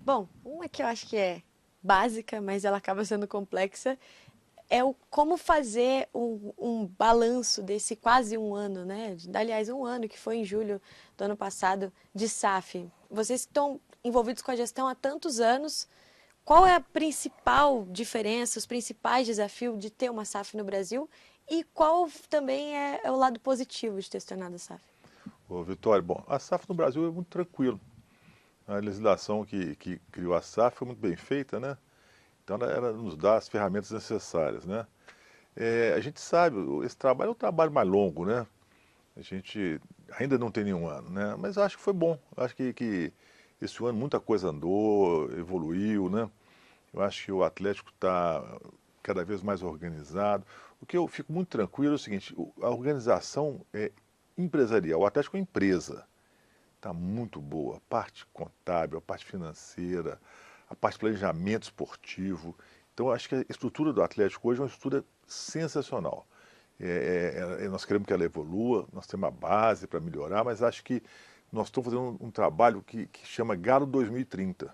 Bom, uma que eu acho que é básica, mas ela acaba sendo complexa, é o como fazer um balanço desse quase um ano, né? Aliás, um ano que foi em julho do ano passado de SAF. Vocês que estão envolvidos com a gestão há tantos anos, qual é a principal diferença, os principais desafios de ter uma SAF no Brasil e qual também é o lado positivo de ter se tornado a SAF? Ô, Vitória, bom, a SAF no Brasil é muito tranquilo. A legislação que criou a SAF foi muito bem feita, né? Então ela nos dá as ferramentas necessárias, né? A gente sabe, esse trabalho é um trabalho mais longo, né? A gente ainda não tem nenhum ano, né? Mas eu acho que foi bom. Eu acho que esse ano muita coisa andou, evoluiu, né? Eu acho que o Atlético está cada vez mais organizado. O que eu fico muito tranquilo é o seguinte, a organização é empresarial. O Atlético é uma empresa. Está muito boa. A parte contábil, a parte financeira, a parte de planejamento esportivo. Então, eu acho que a estrutura do Atlético hoje é uma estrutura sensacional. Nós queremos que ela evolua, nós temos a base para melhorar, mas acho que nós estamos fazendo um trabalho que chama Galo 2030.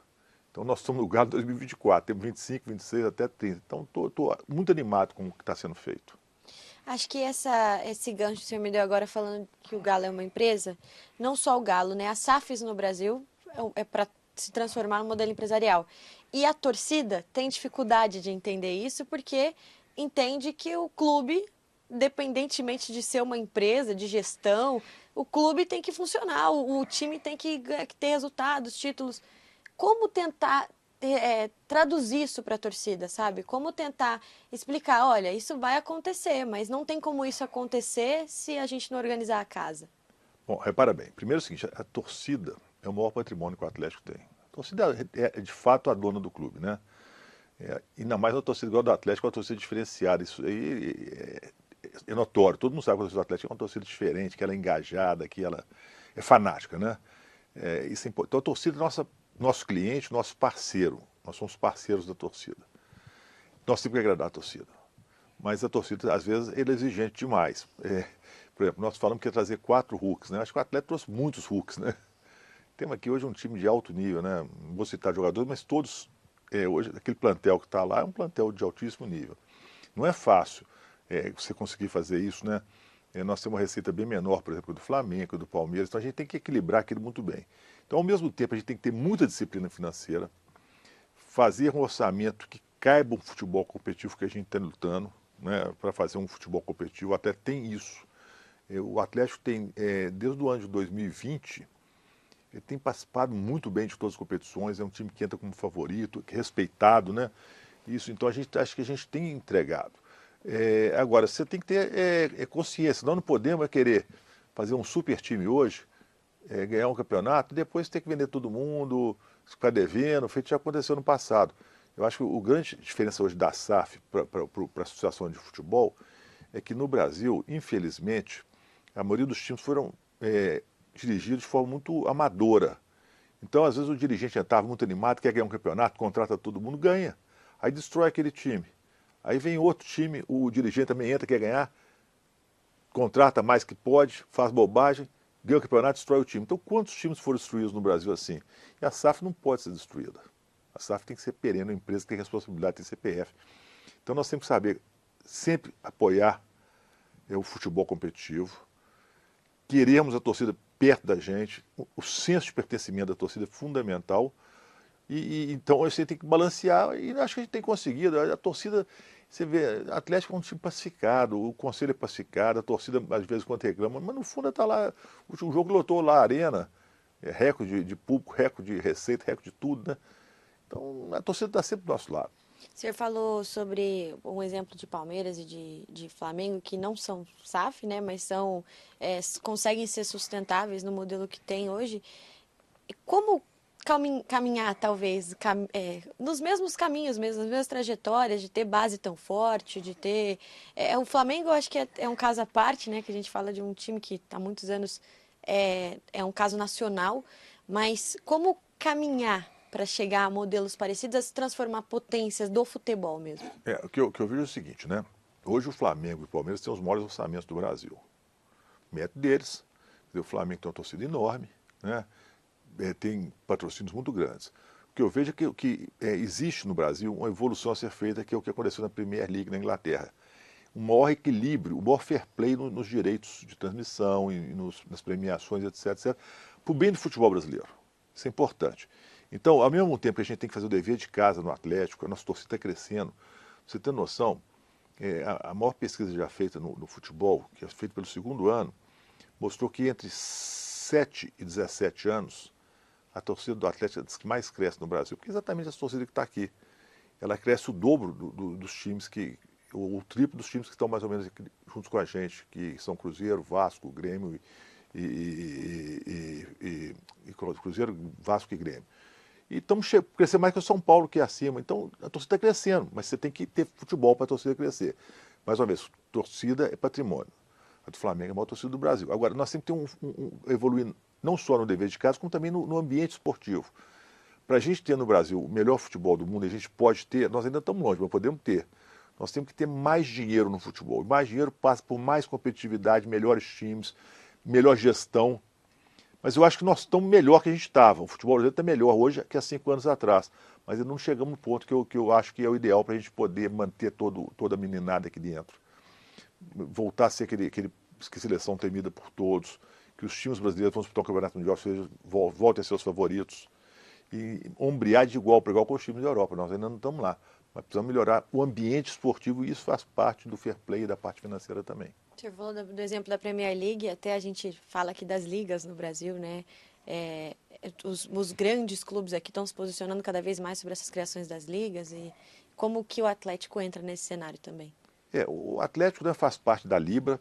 Então, nós estamos no Galo 2024, temos 25, 26 até 30. Então, estou muito animado com o que está sendo feito. Acho que esse gancho que o senhor me deu agora falando que o Galo é uma empresa, não só o Galo, né? A SAFs no Brasil é para se transformar no modelo empresarial. E a torcida tem dificuldade de entender isso porque entende que o clube, independentemente de ser uma empresa de gestão, o clube tem que funcionar, o time tem que ter resultados, títulos. Como tentar traduzir isso para a torcida, sabe? Como tentar explicar, olha, isso vai acontecer, mas não tem como isso acontecer se a gente não organizar a casa. Bom, repara bem. Primeiro é o seguinte, a torcida é o maior patrimônio que o Atlético tem. A torcida é de fato a dona do clube, né? Ainda mais uma torcida igual a do Atlético, uma torcida diferenciada. Isso aí é notório. Todo mundo sabe que a torcida do Atlético é uma torcida diferente, que ela é engajada, que ela é fanática, né? Isso é importante. Então a torcida é nosso cliente, nosso parceiro. Nós somos parceiros da torcida. Nós temos que agradar a torcida. Mas a torcida, às vezes, ela é exigente demais. Por exemplo, nós falamos que ia trazer 4 hooks, né? Acho que o Atlético trouxe muitos hooks, né? Temos aqui hoje um time de alto nível, né? Não vou citar jogadores, mas todos, hoje, aquele plantel que está lá é um plantel de altíssimo nível. Não é fácil você conseguir fazer isso, né? Nós temos uma receita bem menor, por exemplo, do Flamengo, do Palmeiras, então a gente tem que equilibrar aquilo muito bem. Então, ao mesmo tempo, a gente tem que ter muita disciplina financeira, fazer um orçamento que caiba o futebol competitivo que a gente está lutando, né? Para fazer um futebol competitivo, até tem isso. O Atlético tem, desde o ano de 2020, ele tem participado muito bem de todas as competições, é um time que entra como favorito, que é respeitado, né? Isso, então a gente acho que a gente tem entregado. Agora, você tem que ter consciência, nós não podemos querer fazer um super time hoje, ganhar um campeonato, e depois ter que vender todo mundo, ficar devendo, feito já aconteceu no passado. Eu acho que o grande diferença hoje da SAF para a Associação de Futebol é que no Brasil, infelizmente, a maioria dos times foram dirigidos de forma muito amadora. Então, às vezes, o dirigente estava muito animado, quer ganhar um campeonato, contrata todo mundo, ganha. Aí destrói aquele time. Aí vem outro time, o dirigente também entra, quer ganhar, contrata mais que pode, faz bobagem, ganha o campeonato, destrói o time. Então, quantos times foram destruídos no Brasil assim? E a SAF não pode ser destruída. A SAF tem que ser perene, uma empresa que tem responsabilidade, tem CPF. Então, nós temos que saber sempre apoiar o futebol competitivo, queremos a torcida perto da gente, o senso de pertencimento da torcida é fundamental, então você tem que balancear, e acho que a gente tem conseguido. A torcida, você vê, a Atlético é um time pacificado, o conselho é pacificado, a torcida às vezes quando reclama, mas no fundo está lá, o jogo lotou lá a arena, recorde de público, recorde de receita, recorde de tudo, né? Então a torcida está sempre do nosso lado. O senhor falou sobre um exemplo de Palmeiras e de Flamengo que não são SAF, né, mas conseguem ser sustentáveis no modelo que tem hoje. Como caminhar, talvez, nos mesmos caminhos mesmo, nas mesmas trajetórias, de ter base tão forte, de ter... o Flamengo, eu acho que é um caso à parte, né? Que a gente fala de um time que há muitos anos é um caso nacional, mas como caminhar para chegar a modelos parecidos, a se transformar potências do futebol mesmo? O que eu vejo é o seguinte, né? Hoje o Flamengo e o Palmeiras têm os maiores orçamentos do Brasil. Mérito deles. O Flamengo tem uma torcida enorme, né? Tem patrocínios muito grandes. que eu vejo é que existe no Brasil uma evolução a ser feita, que é o que aconteceu na Premier League na Inglaterra. Um maior equilíbrio, um maior fair play nos direitos de transmissão, nas premiações, etc, para o bem do futebol brasileiro. Isso é importante. Então, ao mesmo tempo que a gente tem que fazer o dever de casa no Atlético, a nossa torcida está crescendo. Você tem noção, a maior pesquisa já feita no futebol, que é feita pelo segundo ano, mostrou que entre 7 e 17 anos, a torcida do Atlético é das que mais cresce no Brasil, porque é exatamente essa torcida que está aqui. Ela cresce o dobro dos times o triplo dos times que estão mais ou menos juntos com a gente, que são Cruzeiro, Vasco, Grêmio Cruzeiro, Vasco e Grêmio. E estamos crescendo mais que o São Paulo, que é acima. Então, a torcida está crescendo, mas você tem que ter futebol para a torcida crescer. Mais uma vez, torcida é patrimônio. A do Flamengo é a maior torcida do Brasil. Agora, nós temos que ter evoluir não só no dever de casa, como também no ambiente esportivo. Para a gente ter no Brasil o melhor futebol do mundo, a gente pode ter, nós ainda estamos longe, mas podemos ter. Nós temos que ter mais dinheiro no futebol. E mais dinheiro passa por mais competitividade, melhores times, melhor gestão. Mas eu acho que nós estamos melhor que a gente estava. O futebol brasileiro está melhor hoje que há 5 anos atrás. Mas ainda não chegamos no ponto que eu acho que é o ideal para a gente poder manter toda a meninada aqui dentro. Voltar a ser aquele seleção temida por todos, que os times brasileiros vão disputar o Campeonato Mundial, voltem a ser os favoritos. E ombrear de igual para igual com os times da Europa. Nós ainda não estamos lá. Mas precisamos melhorar o ambiente esportivo e isso faz parte do fair play e da parte financeira também. Você falou do exemplo da Premier League, até a gente fala aqui das ligas no Brasil, né? Os grandes clubes aqui estão se posicionando cada vez mais sobre essas criações das ligas e como que o Atlético entra nesse cenário também. O Atlético, né, faz parte da Libra,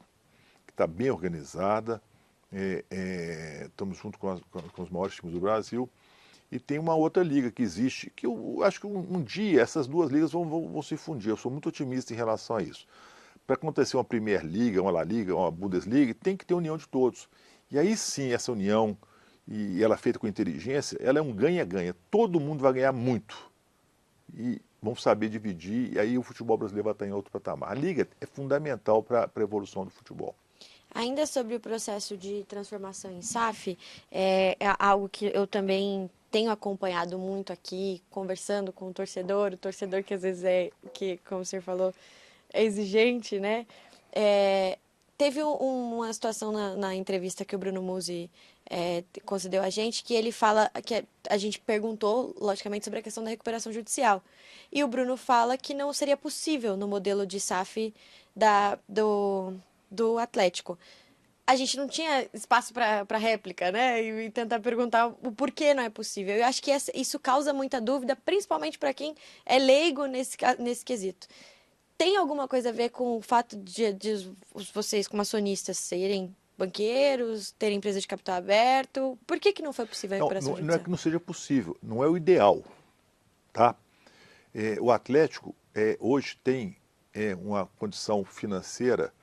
que está bem organizada, estamos junto com os maiores times do Brasil. E tem uma outra liga que existe, que eu acho que um dia essas duas ligas vão se fundir. Eu sou muito otimista em relação a isso. Para acontecer uma Premier Liga, uma La Liga, uma Bundesliga, tem que ter união de todos. E aí sim, essa união, e ela feita com inteligência, ela é um ganha-ganha. Todo mundo vai ganhar muito. E vão saber dividir, e aí o futebol brasileiro vai estar em outro patamar. A liga é fundamental para a evolução do futebol. Ainda sobre o processo de transformação em SAF, é algo que eu também tenho acompanhado muito aqui, conversando com o torcedor que às vezes que, como o senhor falou, é exigente, né? Teve uma situação na entrevista que o Bruno Musi concedeu a gente, que ele fala, que a gente perguntou, logicamente, sobre a questão da recuperação judicial. E o Bruno fala que não seria possível no modelo de SAF do Atlético. A gente não tinha espaço para réplica, né? E tentar perguntar o porquê não é possível. Eu acho que isso causa muita dúvida, principalmente para quem é leigo nesse quesito. Tem alguma coisa a ver com o fato de vocês, como acionistas, serem banqueiros, terem empresa de capital aberto? Por que não foi possível a recuperação judicial? Não é que não seja possível, não é o ideal, tá? O Atlético hoje tem uma condição financeira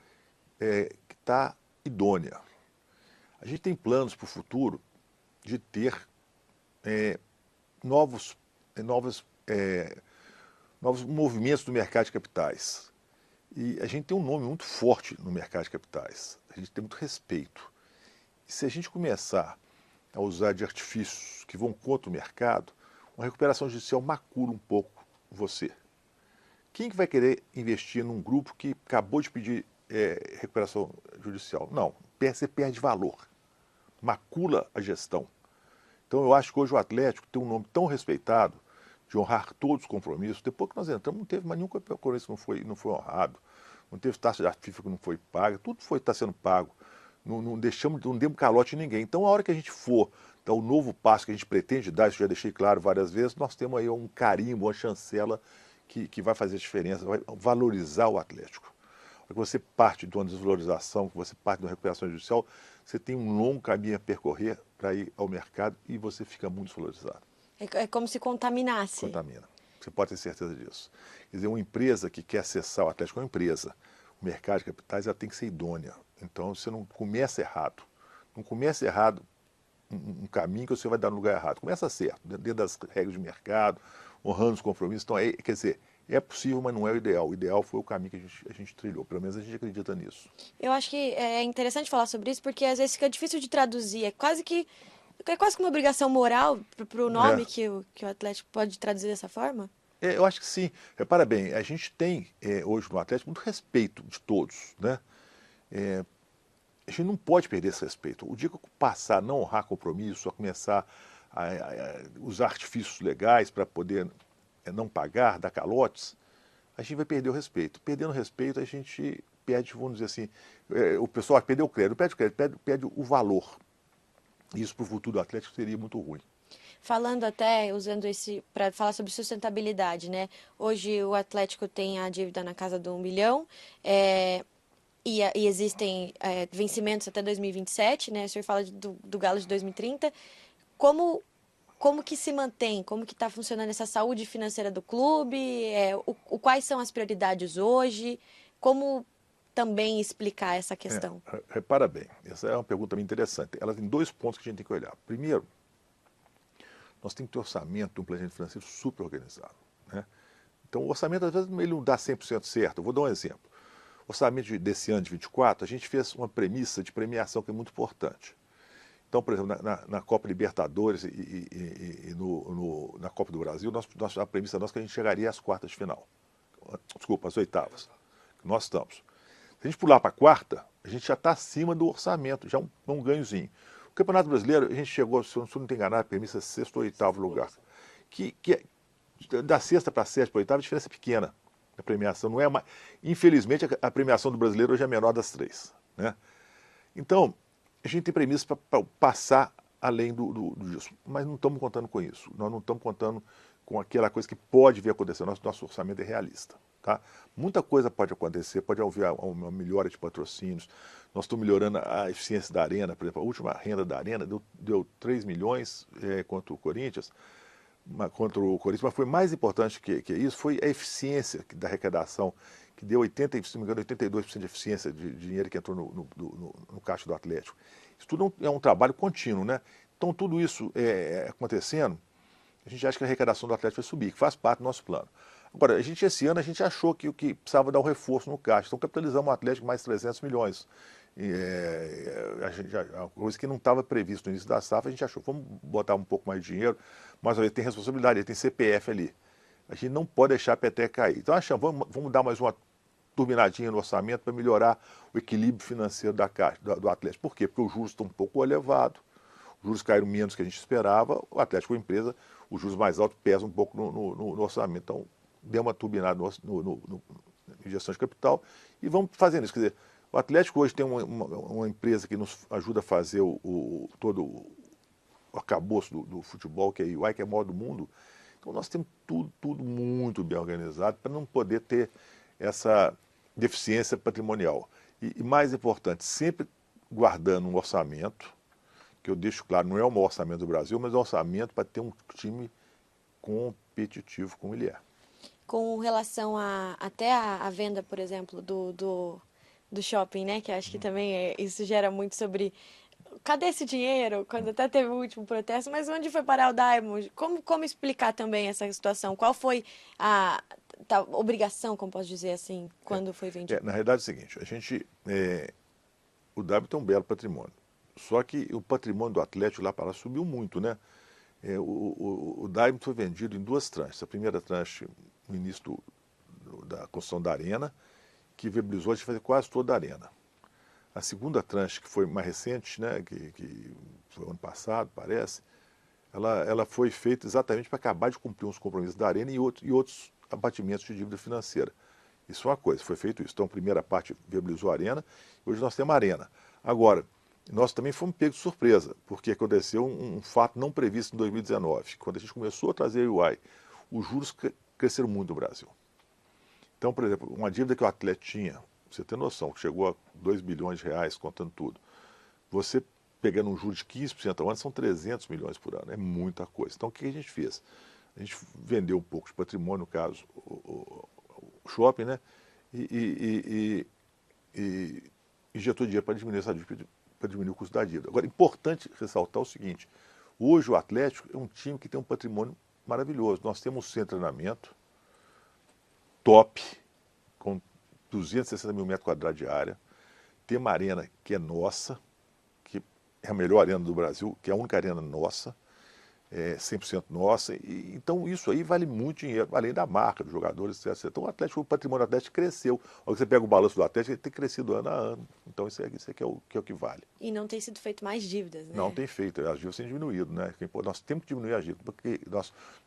que está idônea. A gente tem planos para o futuro de ter novos movimentos do mercado de capitais. E a gente tem um nome muito forte no mercado de capitais. A gente tem muito respeito. E se a gente começar a usar de artifícios que vão contra o mercado, uma recuperação judicial macula um pouco você. Quem que vai querer investir num grupo que acabou de pedir recuperação judicial? Não, você perde valor, macula a gestão. Então eu acho que hoje o Atlético tem um nome tão respeitado, de honrar todos os compromissos. Depois que nós entramos, não teve mais nenhum compromisso que não foi honrado, não teve taxa da FIFA que não foi paga, tudo está sendo pago. Não demos calote em ninguém. Então a hora que a gente for dar o novo passo que a gente pretende dar, isso já deixei claro várias vezes, nós temos aí um carimbo, uma chancela que vai fazer a diferença, vai valorizar o Atlético. Que você parte de uma desvalorização, que você parte de uma recuperação judicial, você tem um longo caminho a percorrer para ir ao mercado e você fica muito desvalorizado. É como se contaminasse. Contamina. Você pode ter certeza disso. Quer dizer, uma empresa que quer acessar o Atlético é uma empresa. O mercado de capitais ela tem que ser idônea. Então você não começa errado. Não começa errado um caminho que você vai dar no lugar errado. Começa certo, dentro das regras de mercado, honrando os compromissos. Então, quer dizer, é possível, mas não é o ideal. O ideal foi o caminho que a gente trilhou. Pelo menos a gente acredita nisso. Eu acho que é interessante falar sobre isso, porque às vezes fica difícil de traduzir. É quase que É quase que uma obrigação moral para o É, nome que o Atlético pode traduzir dessa forma? eu acho que sim. Repara bem, a gente tem hoje no Atlético muito respeito de todos, né? A gente não pode perder esse respeito. O dia que eu passar a não honrar compromisso, a começar a usar artifícios legais para poder não pagar, dar calotes, a gente vai perder o respeito. Perdendo o respeito, a gente perde, vamos dizer assim, o pessoal perdeu o crédito, perde o crédito, perde o valor. Isso para o futuro do Atlético seria muito ruim. Falando até, usando esse para falar sobre sustentabilidade, né? Hoje o Atlético tem a dívida na casa do 1 bilhão, e existem vencimentos até 2027, né? O senhor fala do Galo de 2030. Como, como que se mantém? Como que está funcionando essa saúde financeira do clube? Quais são as prioridades hoje? Como também explicar essa questão? Repara bem, essa é uma pergunta bem interessante. Ela tem dois pontos que a gente tem que olhar. Primeiro, nós temos que ter orçamento, um planejamento financeiro super organizado, né? Então, o orçamento, às vezes, ele não dá 100% certo. Eu vou dar um exemplo. O orçamento desse ano de 24, a gente fez uma premissa de premiação que é muito importante. Então, por exemplo, na Copa Libertadores e na Copa do Brasil, a premissa nossa é que a gente chegaria às quartas de final. Desculpa, às oitavas. Nós estamos. Se a gente pular para a quarta, a gente já está acima do orçamento, já é um ganhozinho. O Campeonato Brasileiro, a gente chegou, se eu não estou enganado, a premissa é sexto ou oitavo lugar. Da sexta para a sétima para a oitava, a diferença é pequena. A premiação não é mais. Infelizmente, a premiação do brasileiro hoje é a menor das três, né? Então, a gente tem premissas para passar além disso, mas não estamos contando com isso. Nós não estamos contando com aquela coisa que pode vir a acontecer. Nosso orçamento é realista. Tá? Muita coisa pode acontecer, pode haver uma melhora de patrocínios. Nós estamos melhorando a eficiência da Arena, por exemplo, a última renda da Arena deu 3 milhões contra o Corinthians, mas foi mais importante que isso, foi a eficiência da arrecadação, que deu 80, se não me engano, 82% de eficiência de dinheiro que entrou no caixa do Atlético. Isso tudo é um trabalho contínuo, né? Então, tudo isso acontecendo, a gente acha que a arrecadação do Atlético vai subir, que faz parte do nosso plano. Agora, esse ano a gente achou que o que precisava dar um reforço no caixa, então capitalizamos o Atlético mais 300 milhões. A coisa que não estava previsto no início da safra, a gente achou, vamos botar um pouco mais de dinheiro, mas ele tem responsabilidade, ele tem CPF ali. A gente não pode deixar a peteca cair. Então achamos, vamos dar mais uma turbinadinha no orçamento para melhorar o equilíbrio financeiro da caixa, do Atlético. Por quê? Porque os juros estão um pouco elevados, os juros caíram menos do que a gente esperava, o Atlético, a empresa, os juros mais altos pesam um pouco no orçamento. Então, deu uma turbinada em gestão de capital e vamos fazendo isso. Quer dizer, o Atlético hoje tem uma empresa que nos ajuda a fazer todo o arcabouço do futebol, que é a UI, que é a maior do mundo. Então nós temos tudo muito bem organizado para não poder ter essa deficiência patrimonial. E mais importante, sempre guardando um orçamento, que eu deixo claro, não é o maior orçamento do Brasil, mas é um orçamento para ter um time competitivo como ele é. Com relação até a venda, por exemplo, do shopping, né? Que acho que também isso gera muito sobre cadê esse dinheiro? Quando até teve o último protesto, mas onde foi parar o Diamond? Como explicar também essa situação? Qual foi a obrigação, como posso dizer assim, quando foi vendido? Na realidade é o seguinte, o Diamond tem um belo patrimônio, só que o patrimônio do Atlético lá para lá subiu muito, né? O Diamond foi vendido em duas tranches. A primeira tranche no início da construção da arena, que viabilizou a gente fazer quase toda a arena. A segunda tranche, que foi mais recente, né, que foi ano passado, parece, ela foi feita exatamente para acabar de cumprir uns compromissos da Arena e outros abatimentos de dívida financeira. Isso é uma coisa, foi feito isso. Então, a primeira parte viabilizou a Arena, e hoje nós temos a Arena. Agora, nós também fomos pegos de surpresa, porque aconteceu um fato não previsto em 2019. Quando a gente começou a trazer a UI, os juros cresceram muito no Brasil. Então, por exemplo, uma dívida que o Atlético tinha, você tem noção, que chegou a 2 bilhões de reais, contando tudo. Você pegando um juro de 15% ao ano, são 300 milhões por ano. É muita coisa. Então, o que a gente fez? A gente vendeu um pouco de patrimônio, no caso, o shopping, né? E injetou dinheiro para diminuir essa dívida, para diminuir o custo da dívida. Agora, é importante ressaltar o seguinte: hoje o Atlético é um time que tem um patrimônio maravilhoso. Nós temos um centro de treinamento top, com 260 mil metros quadrados de área. Tem uma arena que é nossa, que é a melhor arena do Brasil, que é a única arena nossa, 100% nossa. Então isso aí vale muito dinheiro, além da marca, dos jogadores, etc. Então o patrimônio atlético cresceu. Quando você pega o balanço do Atlético, ele tem crescido ano a ano. Então isso aqui é o que vale. E não tem sido feito mais dívidas, Não né? tem feito, as dívidas têm diminuído, né? Nós temos que diminuir as dívidas, porque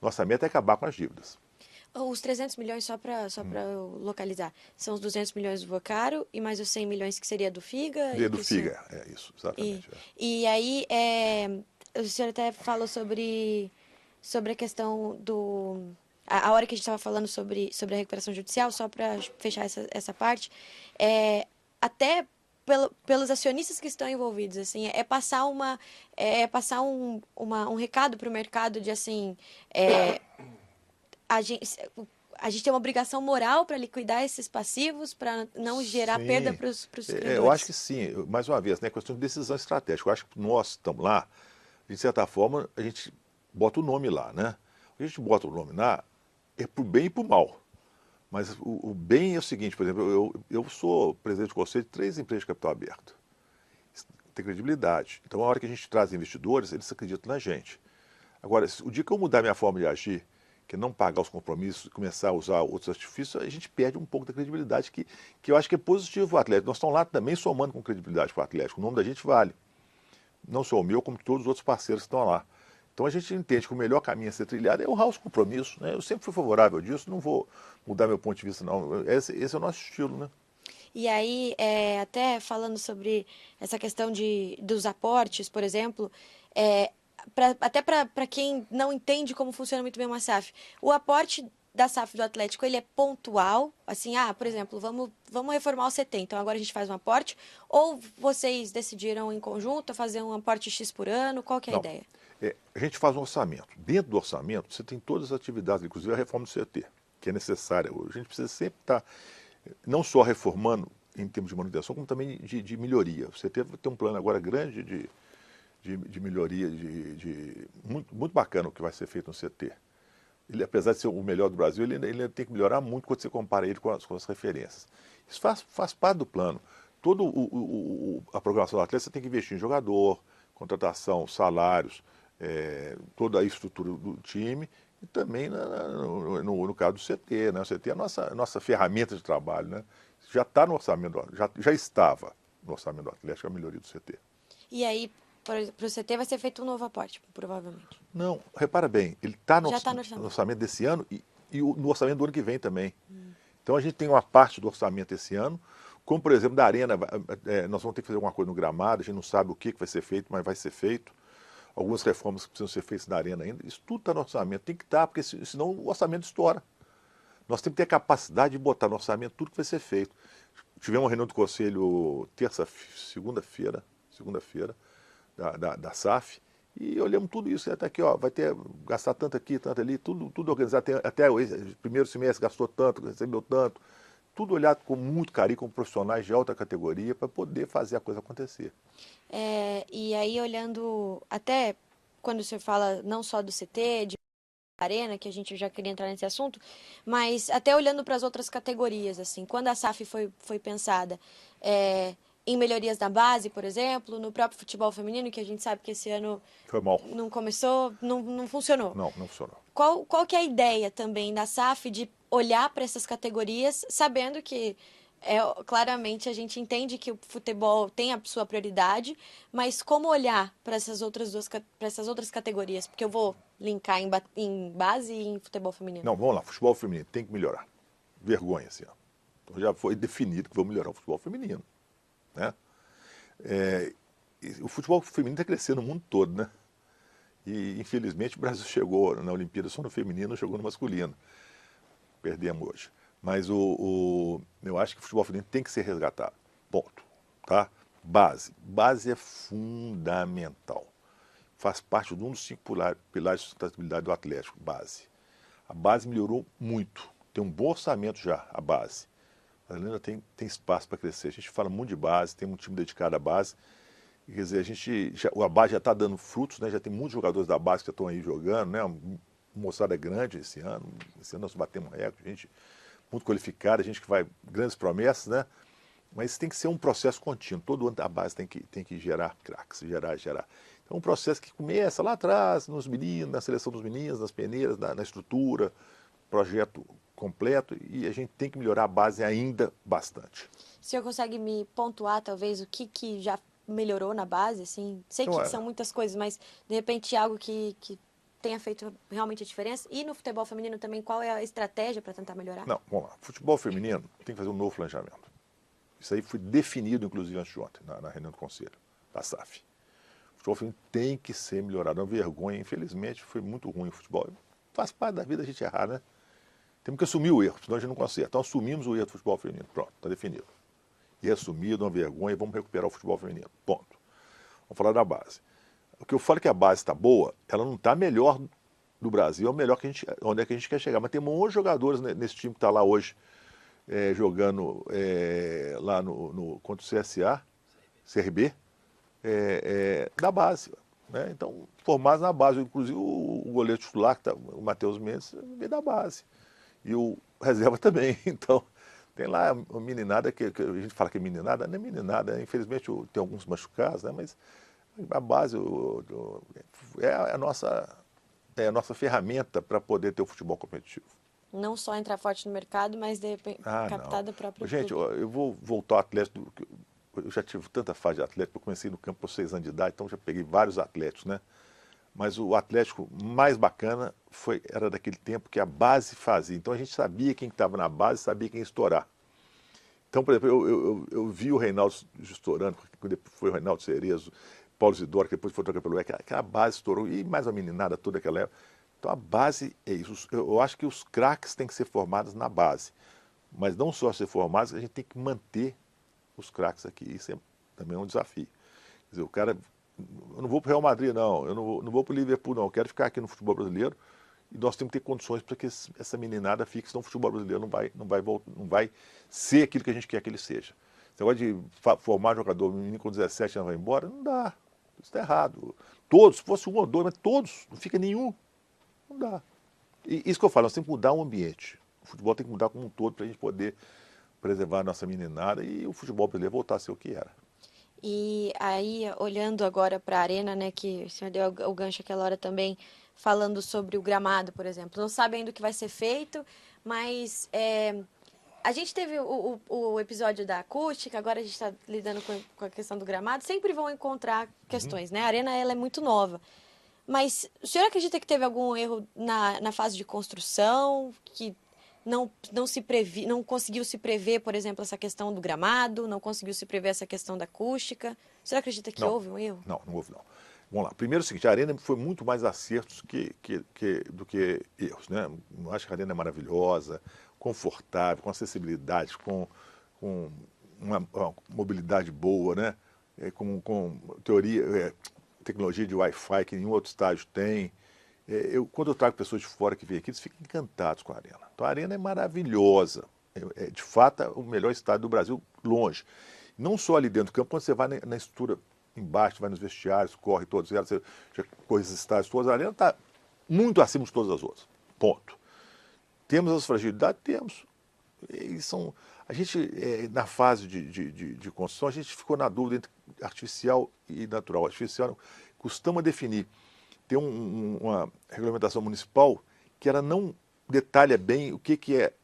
nossa meta é acabar com as dívidas. Os 300 milhões, só para eu localizar, são os 200 milhões do Vocaro e mais os 100 milhões que seria do Figa? Do Figa, é isso, E, exatamente. e aí, o senhor até falou sobre a questão do... A hora que a gente estava falando sobre a recuperação judicial, só para fechar essa parte, até pelos acionistas que estão envolvidos, assim, passar um recado para o mercado de, assim, a gente, a gente tem uma obrigação moral para liquidar esses passivos, para não gerar perda Sim, para os eu acho credores. que sim. Mais uma vez, né, questão de decisão estratégica. Eu acho que nós estamos lá, de certa forma, a gente bota o nome lá, né? A gente bota o nome lá é para o bem e para o mal. Mas o bem é o seguinte, por exemplo, eu sou presidente de conselho de 3 empresas de capital aberto. Tem credibilidade. Então, a hora que a gente traz investidores, eles acreditam na gente. Agora, o dia que eu mudar minha forma de agir, que é não pagar os compromissos e começar a usar outros artifícios, a gente perde um pouco da credibilidade, que eu acho que é positivo para o Atlético. Nós estamos lá também somando com credibilidade para o Atlético. O nome da gente vale. Não só o meu, como todos os outros parceiros que estão lá. Então a gente entende que o melhor caminho a ser trilhado é honrar os compromissos. Né? Eu sempre fui favorável disso, não vou mudar meu ponto de vista, não. Esse é o nosso estilo, né? E aí, até falando sobre essa questão dos aportes, por exemplo, até para quem não entende como funciona muito bem uma SAF, o aporte da SAF do Atlético, ele é pontual, assim, por exemplo, vamos reformar o CT, então agora a gente faz um aporte, ou vocês decidiram em conjunto fazer um aporte X por ano, qual que é a Não. ideia? A gente faz um orçamento. Dentro do orçamento, você tem todas as atividades, inclusive a reforma do CT, que é necessária hoje. A gente precisa sempre estar, não só reformando em termos de manutenção, como também de melhoria. O CT tem um plano agora grande de melhoria, muito, muito bacana o que vai ser feito no CT. Ele, apesar de ser o melhor do Brasil, ele ainda tem que melhorar muito quando você compara ele com as referências. Isso faz parte do plano. Toda a programação do atleta você tem que investir em jogador, contratação, salários, toda a estrutura do time e também no caso do CT. Né? O CT é a nossa ferramenta de trabalho. Né? Já está no orçamento, já estava no orçamento do Atlético a melhoria do CT. E aí, para o CT vai ser feito um novo aporte, provavelmente. Não, repara bem, ele está Já está no no orçamento. orçamento desse ano e no orçamento do ano que vem também. Então a gente tem uma parte do orçamento esse ano, como por exemplo da arena, nós vamos ter que fazer alguma coisa no gramado, a gente não sabe o que vai ser feito, mas vai ser feito. Algumas reformas que precisam ser feitas na arena ainda, isso tudo está no orçamento, tem que estar, porque senão o orçamento estoura. Nós temos que ter a capacidade de botar no orçamento tudo que vai ser feito. Tivemos uma reunião do conselho segunda-feira, da SAF, e olhamos tudo isso, até aqui, ó, vai ter, gastar tanto aqui, tanto ali, tudo organizado, até o primeiro semestre gastou tanto, recebeu tanto, tudo olhado com muito carinho, com profissionais de alta categoria, para poder fazer a coisa acontecer. E aí, olhando, até quando você fala não só do CT, de arena, que a gente já queria entrar nesse assunto, mas até olhando para as outras categorias, assim, quando a SAF foi pensada em melhorias na base, por exemplo, no próprio futebol feminino, que a gente sabe que esse ano Foi mal. não começou, não funcionou. Não funcionou. Qual que é a ideia também da SAF de olhar para essas categorias, sabendo que claramente a gente entende que o futebol tem a sua prioridade, mas como olhar para essas outras categorias? Porque eu vou linkar em base e em futebol feminino. Não, vamos lá, futebol feminino tem que melhorar. Vergonha, assim, ó. Então já foi definido que vamos melhorar o futebol feminino. Né? O futebol feminino está crescendo no mundo todo, né? E, infelizmente, o Brasil chegou na Olimpíada só no feminino, chegou no masculino. Perdemos hoje. Mas eu acho que o futebol feminino tem que ser resgatado. Ponto. Tá? Base. Base é fundamental. Faz parte de um dos 5 pilares de sustentabilidade do Atlético. Base. A base melhorou muito. Tem um bom orçamento já, a base. A Helena tem espaço para crescer. A gente fala muito de base, tem um time dedicado à base. Quer dizer, a base já está dando frutos, né? Já tem muitos jogadores da base que já estão aí jogando, né? Uma moçada grande esse ano. Esse ano nós batemos recorde, gente muito qualificada, gente que vai, grandes promessas, né? Mas tem que ser um processo contínuo. Todo ano a base tem que gerar craques, gerar. Então, é um processo que começa lá atrás, nos meninos, na seleção dos meninos, nas peneiras, na estrutura, projeto completo, e a gente tem que melhorar a base ainda bastante. O senhor consegue me pontuar, talvez, o que já melhorou na base? Assim? Sei Então, que são muitas coisas, mas, de repente, algo que tenha feito realmente a diferença? E no futebol feminino também, qual é a estratégia para tentar melhorar? não, vamos lá. Futebol feminino tem que fazer um novo planejamento. Isso aí foi definido, inclusive, antes de ontem, na reunião do Conselho, da SAF. O futebol feminino tem que ser melhorado. É uma vergonha, infelizmente, foi muito ruim o futebol. Faz parte da vida a gente errar, né? Temos que assumir o erro, senão a gente não conserta. Então assumimos o erro do futebol feminino. Pronto, está definido. E assumido, uma vergonha, e vamos recuperar o futebol feminino. Ponto. Vamos falar da base. O que eu falo é que a base está boa, ela não está melhor do Brasil, é o melhor que a gente, onde é que a gente quer chegar. Mas tem um monte de jogadores nesse time que está lá hoje, jogando lá contra o CSA, CRB, da base. Né? Então, formados na base. Inclusive o goleiro titular, o Matheus Mendes, veio da base. E o reserva também. Então, tem lá a meninada, que a gente fala que é meninada, não é meninada, infelizmente tem alguns machucados, né? Mas a base é a nossa ferramenta para poder ter o futebol competitivo. Não só entrar forte no mercado, mas de repente captar Não. da própria Gente, clube. eu vou voltar ao Atlético. Eu já tive tanta fase de Atlético, eu comecei no campo aos 6 anos de idade, então já peguei vários atléticos, né? Mas o Atlético mais bacana era daquele tempo que a base fazia. Então a gente sabia quem estava na base, sabia quem ia estourar. Então, por exemplo, eu vi o Reinaldo estourando, quando foi o Reinaldo Cerezo, Paulo Isidoro, que depois foi trocado pelo aquela base estourou, e mais a meninada toda aquela época. Então a base é isso. Eu acho que os craques têm que ser formados na base. Mas não só ser formados, a gente tem que manter os craques aqui. Isso também é um desafio. Quer dizer, o cara, eu não vou para o Real Madrid, não, eu não vou para o Liverpool, não, eu quero ficar aqui no futebol brasileiro e nós temos que ter condições para que essa meninada fique, senão o futebol brasileiro não vai ser aquilo que a gente quer que ele seja. Esse negócio de formar jogador, menino com 17 anos vai embora, não dá. Isso está errado. Todos, se fosse um ou dois, mas todos, não fica nenhum. Não dá. E isso que eu falo, nós temos que mudar o ambiente. O futebol tem que mudar como um todo para a gente poder preservar a nossa meninada e o futebol brasileiro voltar a ser o que era. E aí, olhando agora para a arena, né, que o senhor deu o gancho aquela hora também, falando sobre o gramado, por exemplo. Não sabe ainda o que vai ser feito, mas a gente teve o episódio da acústica, agora a gente está lidando com a questão do gramado. Sempre vão encontrar questões, né? A arena ela é muito nova. Mas o senhor acredita que teve algum erro na fase de construção, que não conseguiu se prever, por exemplo, essa questão do gramado, não conseguiu se prever essa questão da acústica? O senhor acredita que houve um erro? Não houve não. Vamos lá. Primeiro é o seguinte, a arena foi muito mais acertos do que erros. Né? Eu acho que a arena é maravilhosa, confortável, com acessibilidade, com uma mobilidade boa, né? Com tecnologia de Wi-Fi que nenhum outro estádio tem. Quando eu trago pessoas de fora que vêm aqui, eles ficam encantados com a arena. Então a arena é maravilhosa. De fato, é o melhor estádio do Brasil, longe. Não só ali dentro do campo, quando você vai na estrutura embaixo, vai nos vestiários, corre todos eles, você já corre esses estádios todos, a arena está muito acima de todas as outras. Ponto. Temos as fragilidades? Temos. A gente, na fase de construção, a gente ficou na dúvida entre artificial e natural. Artificial, costuma definir. Tem uma regulamentação municipal que ela não detalha bem o que é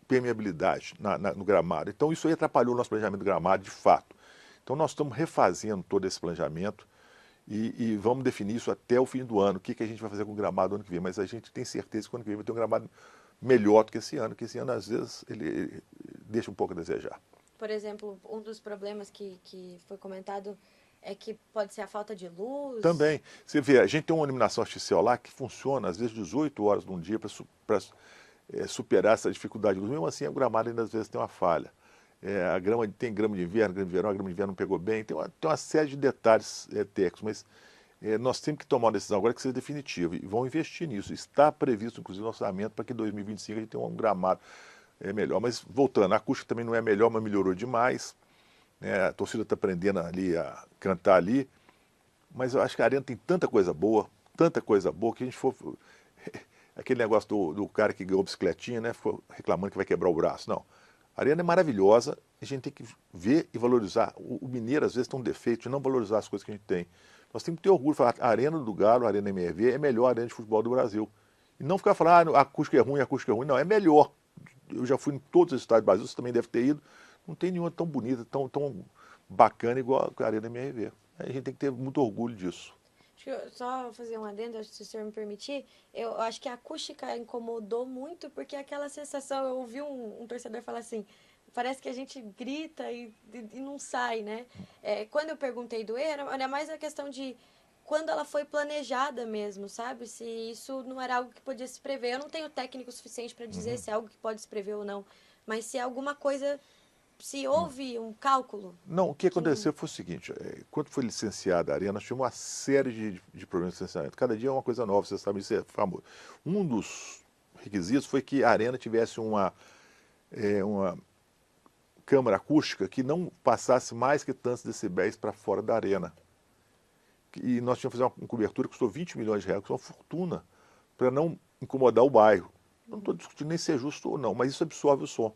permeabilidade no gramado. Então isso aí atrapalhou o nosso planejamento do gramado, de fato. Então nós estamos refazendo todo esse planejamento e vamos definir isso até o fim do ano, o que a gente vai fazer com o gramado ano que vem. Mas a gente tem certeza que o ano que vem vai ter um gramado melhor do que esse ano, às vezes ele deixa um pouco a desejar. Por exemplo, um dos problemas que foi comentado é que pode ser a falta de luz. Também. Você vê, a gente tem uma iluminação artificial lá que funciona às vezes 18 horas num dia para superar essa dificuldade de luz. Mesmo assim, o gramado ainda às vezes tem uma falha. Tem grama de inverno, a grama de inverno não pegou bem. Tem uma série de detalhes técnicos, mas nós temos que tomar uma decisão agora que seja definitiva. E vão investir nisso. Está previsto, inclusive, no orçamento para que em 2025 a gente tenha um gramado melhor. Mas, voltando, a acústica também não é melhor, mas melhorou demais. A torcida está aprendendo ali a cantar ali. Mas eu acho que a arena tem tanta coisa boa, que a gente for... Aquele negócio do cara que ganhou bicicletinha, né? Ficou reclamando que vai quebrar o braço. Não. A arena é maravilhosa, a gente tem que ver e valorizar. O mineiro, às vezes, tem um defeito de não valorizar as coisas que a gente tem. Nós temos que ter orgulho de falar, a Arena do Galo, a Arena MRV, é a melhor arena de futebol do Brasil. E não ficar falando, a acústica é ruim, a acústica é ruim. Não, é melhor. Eu já fui em todos os estádios do Brasil, você também deve ter ido. Não tem nenhuma tão bonita, tão bacana igual a Arena MRV. A gente tem que ter muito orgulho disso. Só fazer um adendo, se o senhor me permitir, eu acho que a acústica incomodou muito, porque aquela sensação, eu ouvi um torcedor falar assim, parece que a gente grita e não sai, né? Quando eu perguntei do erro, era mais a questão de quando ela foi planejada mesmo, sabe? Se isso não era algo que podia se prever. Eu não tenho técnico suficiente para dizer se é algo que pode se prever ou não, mas se é alguma coisa, se houve um cálculo. Não, o que aconteceu foi o seguinte, quando foi licenciada a Arena, nós tivemos uma série de problemas de licenciamento. Cada dia é uma coisa nova, você sabe, isso é famoso. Um dos requisitos foi que a Arena tivesse uma câmara acústica que não passasse mais que tantos decibéis para fora da arena. E nós tínhamos que fazer uma cobertura que custou 20 milhões de reais, que é uma fortuna, para não incomodar o bairro. Não estou discutindo nem se é justo ou não, mas isso absorve o som.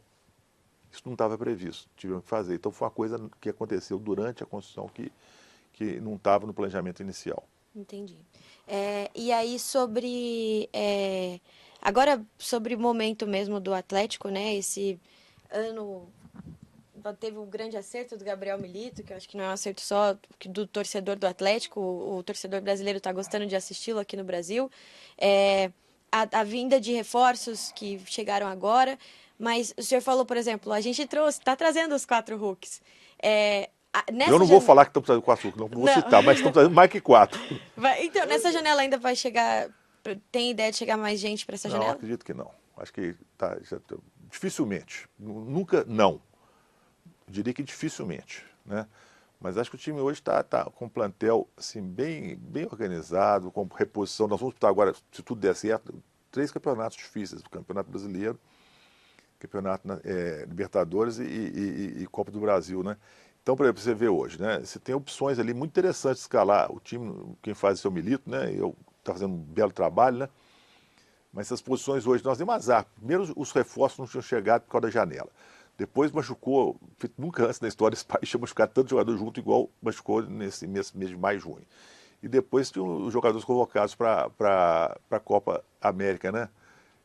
Isso não estava previsto, tivemos que fazer. Então foi uma coisa que aconteceu durante a construção que não estava no planejamento inicial. Entendi. E aí agora sobre o momento mesmo do Atlético, né? Esse ano teve o grande acerto do Gabriel Milito, que eu acho que não é um acerto só do torcedor do Atlético, o torcedor brasileiro está gostando de assisti-lo aqui no Brasil. A vinda de reforços que chegaram agora, mas o senhor falou, por exemplo, a gente está trazendo os 4 Hulks. Eu não vou falar que estamos trazendo 4 Hulks, não vou citar, mas estamos trazendo mais que 4. Então, nessa janela ainda vai chegar, tem ideia de chegar mais gente para essa janela? Não, acredito que não. Acho que dificilmente, nunca não. Eu diria que dificilmente, né? Mas acho que o time hoje está com um plantel assim, bem organizado, com reposição. Nós vamos disputar agora, se tudo der certo, 3 campeonatos difíceis: o Campeonato Brasileiro, Campeonato Libertadores e Copa do Brasil, né? Então, por exemplo, você vê hoje, né? Você tem opções ali muito interessantes de escalar o time, quem faz o seu Milito, né? Eu está fazendo um belo trabalho, né? Mas essas posições hoje, nós demos azar. Primeiro, os reforços não tinham chegado por causa da janela. Depois machucou, nunca antes na história esse país tinha machucado tanto jogador junto igual machucou nesse mês de maio e junho. E depois tinha os jogadores convocados para a Copa América, né?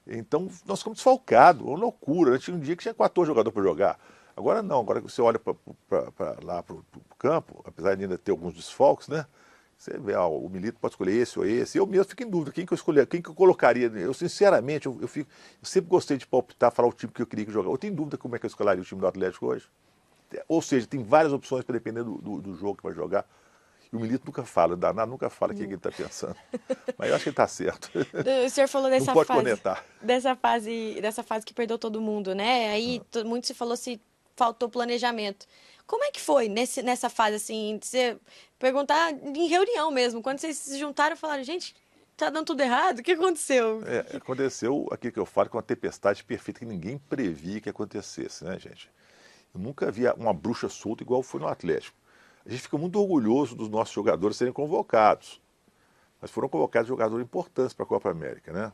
Então nós ficamos desfalcados, uma loucura. Tinha um dia que tinha 14 jogadores para jogar. Agora não, agora que você olha lá para o campo, apesar de ainda ter alguns desfalques, né? Você vê, o Milito pode escolher esse ou esse. Eu mesmo fico em dúvida, quem que eu escolher, quem que eu colocaria. Eu, sinceramente, eu sempre gostei de palpitar, falar o time que eu queria que jogasse. Eu tenho dúvida como é que eu escalaria o time do Atlético hoje. Ou seja, tem várias opções para depender do jogo que vai jogar. E o Milito nunca fala, danado nunca fala o que ele está pensando. Mas eu acho que ele está certo. O senhor falou Não pode conectar. dessa fase que perdeu todo mundo, né? Aí muito se falou se faltou planejamento. Como é que foi nessa fase, assim, de você perguntar em reunião mesmo, quando vocês se juntaram e falaram, gente, tá dando tudo errado? O que aconteceu? Aconteceu aquilo que eu falo, que é uma tempestade perfeita que ninguém previa que acontecesse, né, gente? Eu nunca vi uma bruxa solta igual foi no Atlético. A gente fica muito orgulhoso dos nossos jogadores serem convocados. Mas foram convocados jogadores importantes para a Copa América, né?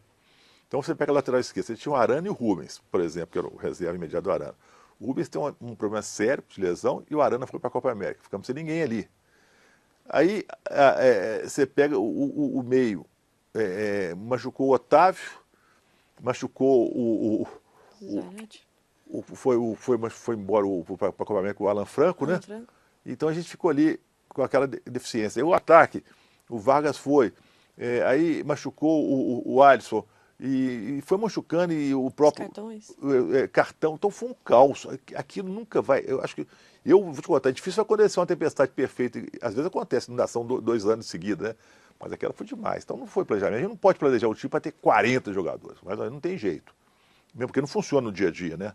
Então você pega a lateral esquerda, você tinha o Arana e o Rubens, por exemplo, que era o reserva imediato do Arana. O Rubens tem um problema sério de lesão e o Arana foi para a Copa América. Ficamos sem ninguém ali. Aí você pega o meio, machucou o Otávio, machucou foi embora para a Copa América o Alan Franco, né? Franco. Então a gente ficou ali com aquela deficiência. E o ataque, o Vargas foi, aí machucou o Alisson, e foi machucando, e o próprio cartão. Então foi um caos. Aquilo nunca vai. Eu acho que. Eu vou te contar, é difícil acontecer uma tempestade perfeita. Às vezes acontece, inundação 2 anos em seguida, né? Mas aquela foi demais. Então não foi planejamento. A gente não pode planejar o time para ter 40 jogadores, mas não tem jeito. Mesmo porque não funciona no dia a dia, né?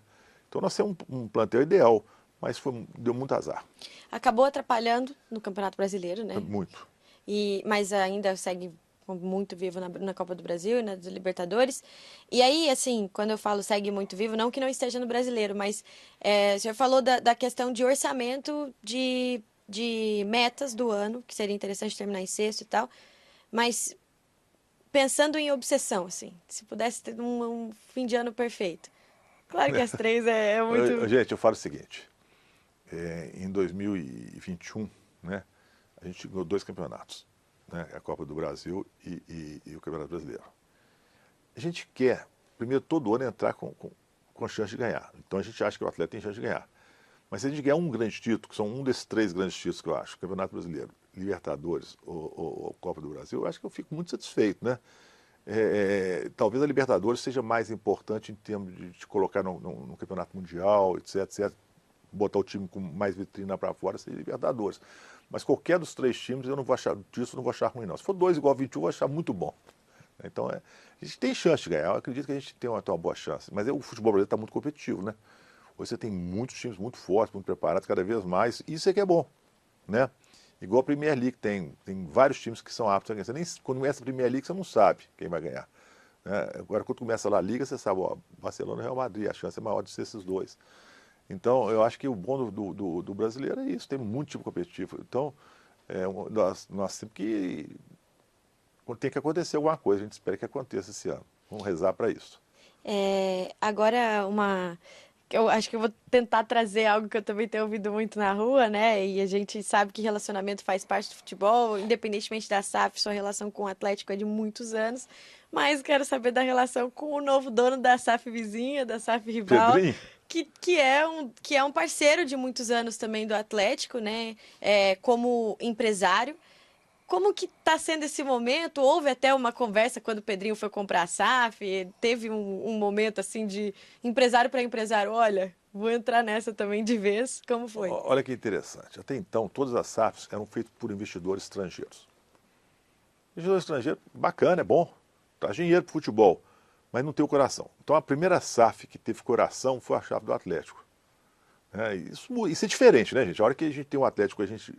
Então nós temos um plantel ideal, mas deu muito azar. Acabou atrapalhando no Campeonato Brasileiro, né? Muito. Mas ainda segue muito vivo na Copa do Brasil e na dos Libertadores. E aí, assim, quando eu falo segue muito vivo, não que não esteja no Brasileiro, mas o senhor falou da questão de orçamento de metas do ano, que seria interessante terminar em sexto e tal, mas pensando em obsessão, assim, se pudesse ter um fim de ano perfeito. Claro que as 3 é muito... Gente, eu falo o seguinte, em 2021, né, a gente ganhou 2 campeonatos, né, a Copa do Brasil e o Campeonato Brasileiro. A gente quer, primeiro, todo ano entrar com chance de ganhar. Então a gente acha que o atleta tem chance de ganhar. Mas se a gente ganhar um grande título, que são um desses 3 grandes títulos que eu acho, Campeonato Brasileiro, Libertadores ou Copa do Brasil, eu acho que eu fico muito satisfeito, né? Talvez a Libertadores seja mais importante em termos de te colocar no Campeonato Mundial, etc. Botar o time com mais vitrina para fora, seria Libertadores. Mas qualquer dos 3 times, eu não vou achar disso, não vou achar ruim, não. Se for 2 igual a 21, eu vou achar muito bom. Então, a gente tem chance de ganhar. Eu acredito que a gente tem uma boa chance. Mas o futebol brasileiro está muito competitivo, né? Hoje você tem muitos times muito fortes, muito preparados, cada vez mais. Isso é que é bom, né? Igual a Premier League, tem vários times que são aptos a ganhar. Você nem, quando começa a Premier League, você não sabe quem vai ganhar, né? Agora, quando começa lá a Liga, você sabe, ó, Barcelona e Real Madrid, a chance é maior de ser esses 2. Então, eu acho que o bom do brasileiro é isso, tem muito time competitivo. Então, nós temos que... Tem que acontecer alguma coisa, a gente espera que aconteça esse ano. Vamos rezar para isso. Agora, eu acho que eu vou tentar trazer algo que eu também tenho ouvido muito na rua, né? E a gente sabe que relacionamento faz parte do futebol, independentemente da SAF, sua relação com o Atlético é de muitos anos. Mas quero saber da relação com o novo dono da SAF vizinha, da SAF rival, Pedrinho? que é um parceiro de muitos anos também do Atlético, né? Como empresário. Como que está sendo esse momento? Houve até uma conversa quando o Pedrinho foi comprar a SAF, teve um momento assim de empresário para empresário, olha, vou entrar nessa também de vez. Como foi? Olha que interessante. Até então, todas as SAFs eram feitas por investidores estrangeiros. Investidor estrangeiro, bacana, é bom, traz dinheiro para o futebol, mas não tem o coração. Então a primeira SAF que teve coração foi a SAF do Atlético. Isso é diferente, né, gente? A hora que a gente tem um Atlético, a gente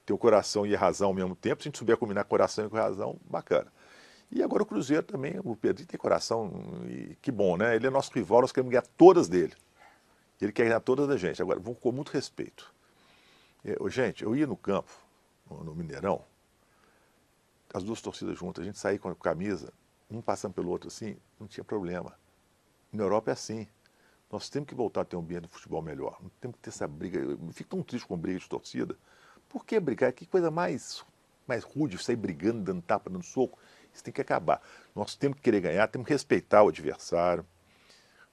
tem o coração e a razão ao mesmo tempo, se a gente souber combinar coração e razão, bacana. E agora o Cruzeiro também, o Pedrinho tem coração, e que bom, né? Ele é nosso rival, nós queremos ganhar todas dele. Ele quer ganhar todas da gente. Agora, vamos com muito respeito. Gente, eu ia no campo, no Mineirão, as 2 torcidas juntas, a gente saía com a camisa, um passando pelo outro assim, não tinha problema. Na Europa é assim. Nós temos que voltar a ter um ambiente de futebol melhor. Não temos que ter essa briga. Eu fico tão triste com briga de torcida. Por que brigar? Que coisa mais rude, sair brigando, dando tapa, dando soco. Isso tem que acabar. Nós temos que querer ganhar, temos que respeitar o adversário,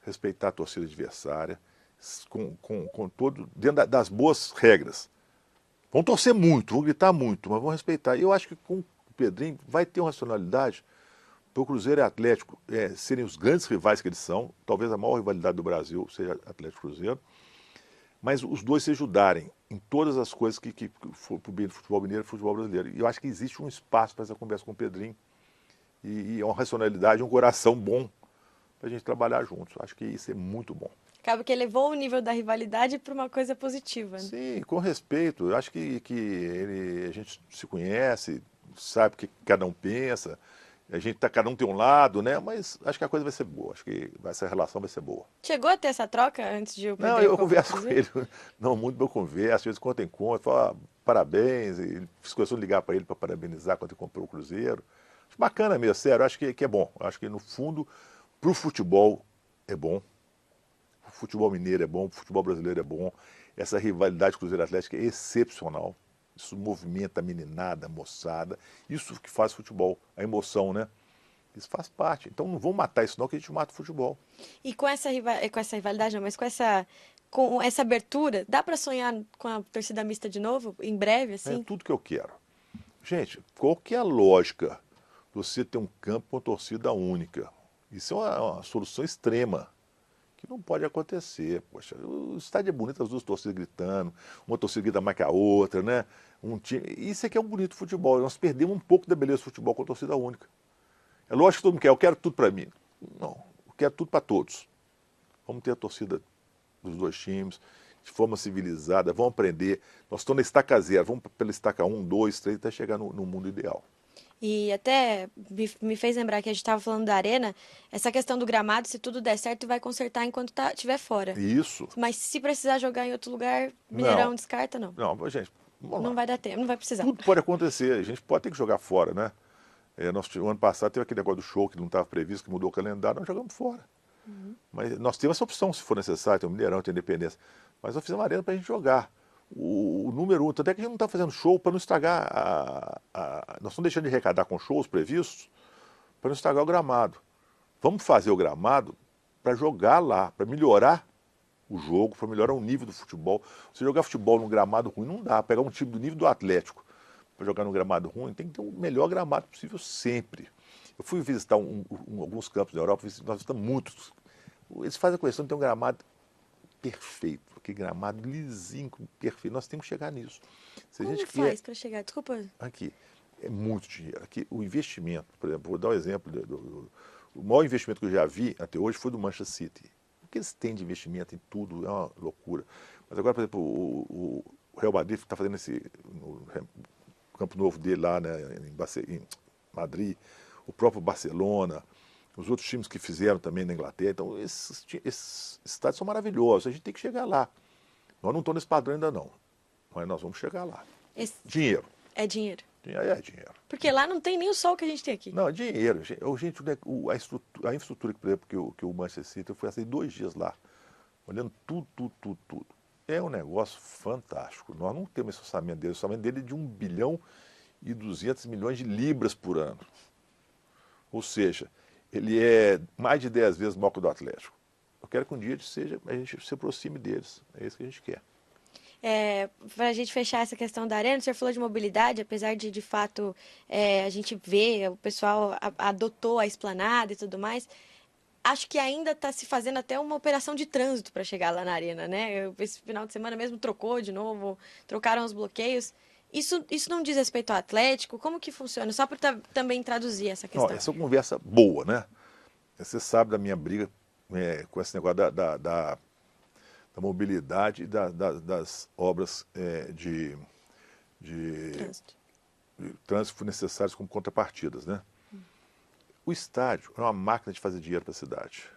respeitar a torcida adversária, com todo, dentro das boas regras. Vão torcer muito, vão gritar muito, mas vão respeitar. E eu acho que com o Pedrinho vai ter uma racionalidade para o Cruzeiro e Atlético serem os grandes rivais que eles são. Talvez a maior rivalidade do Brasil seja Atlético e Cruzeiro. Mas os 2 se ajudarem em todas as coisas que for para o bem do futebol mineiro e do futebol brasileiro. E eu acho que existe um espaço para essa conversa com o Pedrinho. E uma racionalidade, um coração bom para a gente trabalhar juntos. Acho que isso é muito bom. Acaba que elevou o nível da rivalidade para uma coisa positiva, né? Sim, com respeito. Eu acho que a gente se conhece, sabe o que cada um pensa. A gente cada um tem um lado, né? Mas acho que a coisa vai ser boa. Acho que essa relação vai ser boa. Chegou a ter essa troca antes de o Não, Pedrinho eu converso com Cruzeiro? ele. Não, muito eu converso. Às vezes quando tem conta, falo parabéns. E fiz questão de ligar para ele para parabenizar quando ele comprou o Cruzeiro. Acho bacana mesmo, sério. Acho que é bom. Acho que no fundo, para o futebol é bom. O futebol mineiro é bom, o futebol brasileiro é bom. Essa rivalidade Cruzeiro Atlético é excepcional. Isso movimenta a meninada, a moçada. Isso que faz futebol, a emoção, né? Isso faz parte. Então não vamos matar isso não, que a gente mata o futebol. E com essa rivalidade, não, mas com essa abertura, dá para sonhar com a torcida mista de novo, em breve, É assim? tudo que eu quero. Gente, qual que é a lógica de você ter um campo com torcida única? Isso é uma solução extrema, que não pode acontecer. Poxa, o estádio é bonito, as 2 torcidas gritando, uma torcida grita mais que a outra, né? Isso é que é um bonito futebol. Nós perdemos um pouco da beleza do futebol com a torcida única. É lógico que todo mundo quer, eu quero tudo para mim. Não, eu quero tudo para todos. Vamos ter a torcida dos 2 times, de forma civilizada, vamos aprender. Nós estamos na estaca 0, vamos pela estaca 1, 2, 3, até chegar no mundo ideal. E até me fez lembrar que a gente estava falando da arena, essa questão do gramado, se tudo der certo, vai consertar enquanto estiver fora. Isso. Mas se precisar jogar em outro lugar, Não, Mineirão descarta, não. não, gente, vamos Não lá. vai dar tempo, não vai precisar. Tudo pode acontecer, a gente pode ter que jogar fora, né? O ano passado teve aquele negócio do show que não estava previsto, que mudou o calendário, nós jogamos fora. Mas nós temos essa opção, se for necessário, tem o Mineirão, tem a Independência. Mas nós fizemos uma arena para a gente jogar. O número um, tanto é que a gente não está fazendo show para não estragar nós estamos deixando de arrecadar com shows previstos para não estragar o gramado. Vamos fazer o gramado para jogar lá, para melhorar o jogo, para melhorar o nível do futebol. Se jogar futebol num gramado ruim, não dá. Pegar um time do nível do Atlético para jogar num gramado ruim, tem que ter o melhor gramado possível sempre. Eu fui visitar alguns campos na Europa, nós visitamos muitos. Eles fazem a questão de ter um gramado perfeito, aquele gramado lisinho, perfeito. Nós temos que chegar nisso. Se a Como gente faz para chegar? Desculpa. Aqui, é muito dinheiro. Aqui, o investimento, por exemplo, vou dar um exemplo, o maior investimento que eu já vi até hoje foi do Manchester City. O que eles têm de investimento em tudo é uma loucura. Mas agora, por exemplo, o Real Madrid está fazendo no campo novo dele lá, né, em Madrid, o próprio Barcelona, os outros times que fizeram também na Inglaterra. Então, esses estádios são maravilhosos. A gente tem que chegar lá. Nós não estamos nesse padrão ainda não, mas nós vamos chegar lá. Dinheiro. É dinheiro. É dinheiro. Porque lá não tem nem o sol que a gente tem aqui. Não, é dinheiro. Gente, a infraestrutura, por exemplo, que o Manchester City, eu fui assim 2 dias lá, olhando tudo. É um negócio fantástico. Nós não temos esse orçamento dele. O orçamento dele é de 1,2 bilhão de libras por ano. Ou seja, ele é mais de 10 vezes maior que o do Atlético. Eu quero que um dia a gente se aproxime deles. É isso que a gente quer. Para a gente fechar essa questão da arena, o senhor falou de mobilidade, apesar de fato, a gente ver, o pessoal adotou a esplanada e tudo mais, acho que ainda está se fazendo até uma operação de trânsito para chegar lá na arena, né? Esse final de semana mesmo trocou de novo, trocaram os bloqueios. Isso não diz respeito ao Atlético? Como que funciona? Só para também traduzir essa questão. Não, essa é uma conversa boa, né? Você sabe da minha briga com esse negócio da mobilidade e das obras de trânsito que foram necessárias como contrapartidas, né? O estádio é uma máquina de fazer dinheiro para a cidade.